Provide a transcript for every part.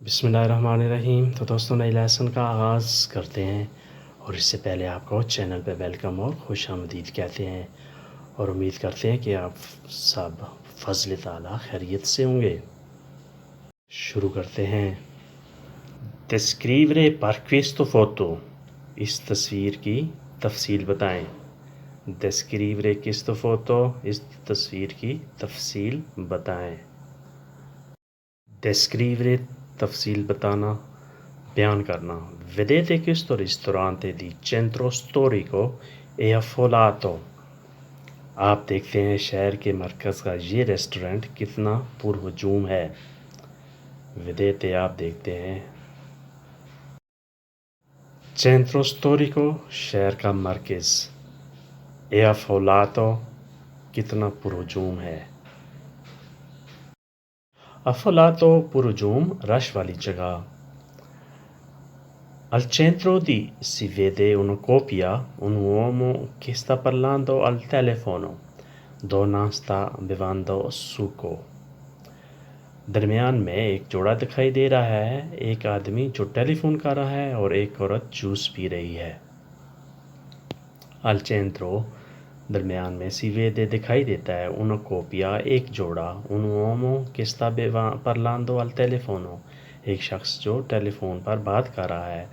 بسم اللہ الرحمن الرحیم۔ تو دوستوں، نئی لیسن کا آغاز کرتے ہیں، اور اس سے پہلے آپ کو چینل پہ ویلکم اور خوش آمدید کہتے ہیں، اور امید کرتے ہیں کہ آپ سب فضل تعالیٰ خیریت سے ہوں گے۔ شروع کرتے ہیں۔ descrivere per questo foto، اس تصویر کی تفصیل بتائیں۔ descrivere questo foto، اس تصویر کی تفصیل بتائیں۔ descrivere تفصیل بتانا، بیان کرنا۔ Vedete questo ristorante di centro storico è affollato۔ آپ دیکھتے ہیں شہر کے مرکز کا یہ ریسٹورنٹ کتنا پرہجوم ہے۔ Vedete آپ دیکھتے ہیں۔ Centro storico شہر کا مرکز، è affollato کتنا پرہجوم ہے۔ affollato پرہجوم، رش والی جگہ۔ Al centro si vede una coppia, un uomo che sta parlando al telefono, donna sta bevendo succo۔ درمیان میں ایک جوڑا دکھائی دے رہا ہے، ایک آدمی جو ٹیلی فون کر رہا ہے اور ایک عورت جوس پی رہی ہے۔ Al centro درمیان میں si vede دکھائی دیتا ہے، una coppia ایک جوڑا، un uomo che sta parlando al telefono ایک شخص جو ٹیلی فون پر بات کر رہا ہے،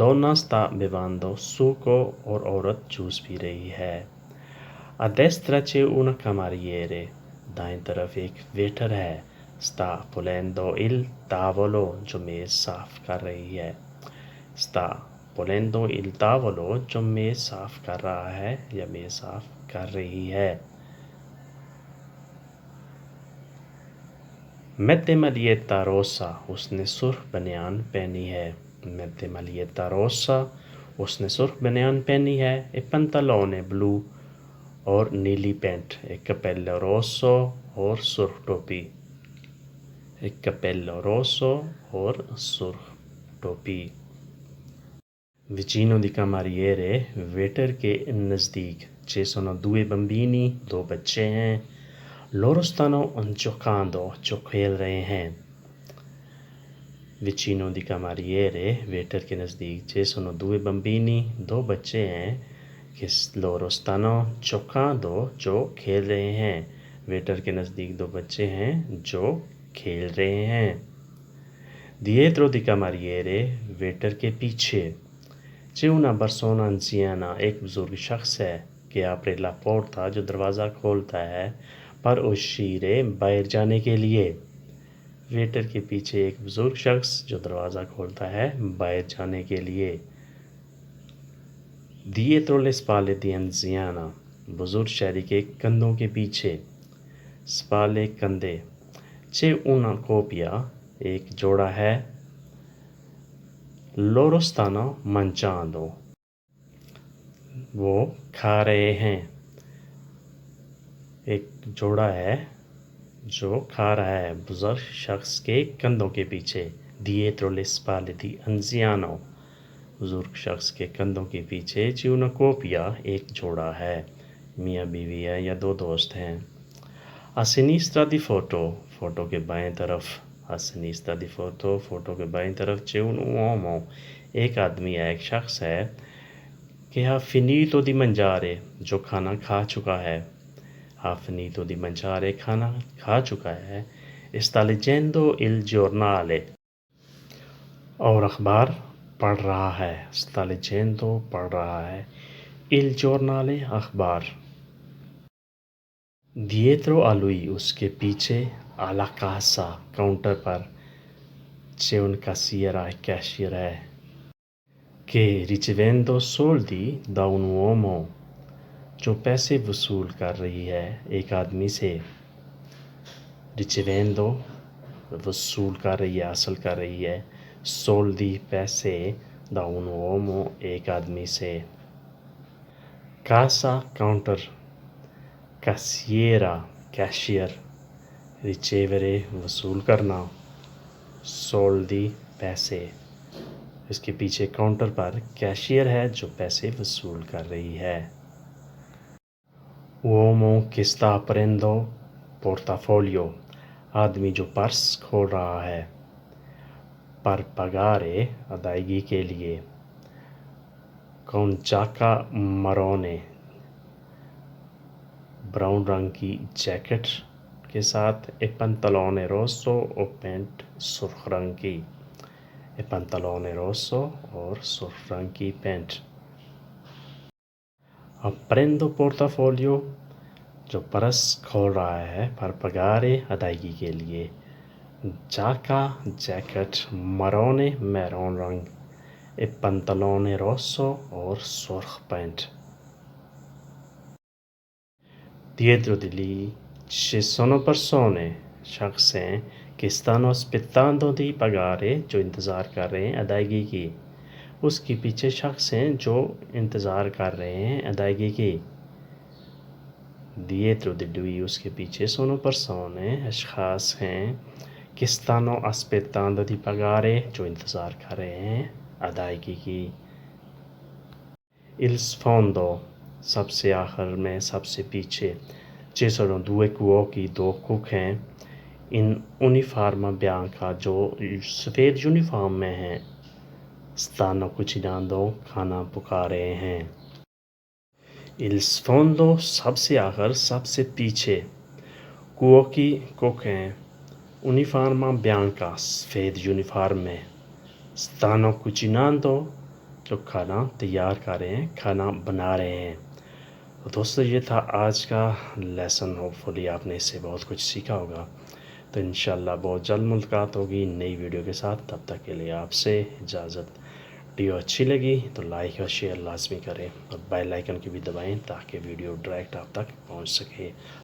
donna sta bevendo succo اور عورت جوس پی رہی ہے۔ A destra c'è una cameriere، دائیں طرف ایک ویٹر ہے، sta pulendo il tavolo جو میز صاف کر رہی ہے، sta pulendo il tavolo جو میز صاف کر رہا ہے یا میز صاف کر رہی ہے۔ mette maglietta rossa، اس نے سرخ بنیان پہنی ہے۔ mette maglietta rossa، اس نے سرخ بنیان پہنی ہے۔ e pantalone blu، اور نیلی پینٹ۔ e cappello rosso، اور سرخ ٹوپی۔ e cappello rosso، اور سرخ ٹوپی۔ vicino di cameriere، ویٹر کے نزدیک۔ ci sono due bambini، دو بچے ہیں۔ loro stanno giocando، جو کھیل رہے ہیں۔ vicino di cameriere، ویٹر کے نزدیک۔ ci sono due bambini، دو بچے ہیں۔ che loro stanno giocando، جو کھیل رہے ہیں۔ ویٹر کے نزدیک دو بچے ہیں جو کھیل رہے ہیں۔ dietro di cameriere، ویٹر کے پیچھے۔ c'è una persona anziana، ایک بزرگ شخص ہے۔ che apre la porta، جو دروازہ کھولتا ہے۔ per uscire، باہر جانے کے لیے۔ ویٹر کے پیچھے ایک بزرگ شخص جو دروازہ کھولتا ہے باہر جانے کے لیے۔ dietro le spalle di anziana، بزرگ شہری کے کندھوں کے پیچھے۔ spalle کندھے۔ c'è una coppia، ایک جوڑا ہے۔ loro stanno mangiando، وہ کھا رہے ہیں۔ ایک جوڑا ہے جو کھا رہا ہے بزرگ شخص کے کندھوں کے پیچھے۔ dietro le spalle di anziano، بزرگ شخص کے کندھوں کے پیچھے۔ c'è una coppia، ایک جوڑا ہے، میاں بیوی ہے یا دو دوست ہیں۔ a sinistra di foto، photo کے بائیں طرف۔ a sinistra di foto، photo کے بائیں طرف۔ c'è un uomo، ایک آدمی ہے، ایک شخص ہے۔ che ha finito di mangiare، جو کھانا کھا چکا ہے۔ ha finito di mangiare، کھانا کھا چکا ہے۔ sta leggendo il giornale، اور اخبار پڑھ رہا ہے۔ sta leggendo، پڑھ رہا ہے۔ il giornale، اخبار۔ dietro a lui، اس کے پیچھے۔ alla cassa، کاؤنٹر پر۔ c'è un cassiere، کیشیئر ہے۔ che ricevendo soldi da un uomo، جو پیسے وصول کر رہی ہے ایک آدمی سے۔ ricevendo، وصول کر رہی ہے، حاصل کر رہی ہے۔ soldi، پیسے۔ da un uomo، ایک آدمی سے۔ cassa، counter. cassiera، cashier. ricevere، وصول کرنا۔ soldi، پیسے۔ اس کے پیچھے کاؤنٹر پر کیشیئر ہے جو پیسے وصول کر رہی ہے۔ uomo che sta aprendo portafoglio، آدمی جو پرس کھول رہا ہے۔ پر پگارے ادائیگی کے لیے. con giacca marrone براؤن رنگ کی جیکٹ کے ساتھ. e pantalone rosso اور پینٹ سرخ رنگ کی. e pantalone rosso اور سرخ رنگ کی پینٹ. prendo portafolio جو پرس کھول رہا ہے پر پگارے ادائیگی کے لیے. جاکا جیکٹ مرونے میرون رنگ. e pantalone rosso اور سرخ pant. Dietro di lì ci sono persone شخص ہیں che stanno aspettando di pagare جو انتظار کر رہے ہیں ادائیگی کی. اس کے پیچھے شخص ہیں جو انتظار کر رہے ہیں ادائیگی کی. Dietro di lui اس کے پیچھے sono persone اشخاص ہیں che stanno aspettando di pagare جو انتظار کر رہے ہیں ادائیگی کی. Il sfondo سب سے آخر میں سب سے پیچھے. ci sono due cuochi دو کوک ہیں. in uniforme bianca جو سفید یونیفارم میں ہیں. stanno cucinando کھانا پکا رہے ہیں. il sfondo سب سے آخر سب سے پیچھے. cuochi کوک ہیں. uniforme bianca سفید یونیفارم میں. stanno cucinando جو کھانا تیار کر رہے ہیں کھانا بنا رہے ہیں. تو دوستو یہ تھا آج کا لیسن. ہوپفلی آپ نے اس سے بہت کچھ سیکھا ہوگا. تو انشاءاللہ بہت جلد ملاقات ہوگی نئی ویڈیو کے ساتھ. تب تک کے لیے آپ سے اجازت. ویڈیو اچھی لگی تو لائک اور شیئر لازمی کریں اور بیل آئیکن کی بھی دبائیں تاکہ ویڈیو ڈائریکٹ آپ تک پہنچ سکے.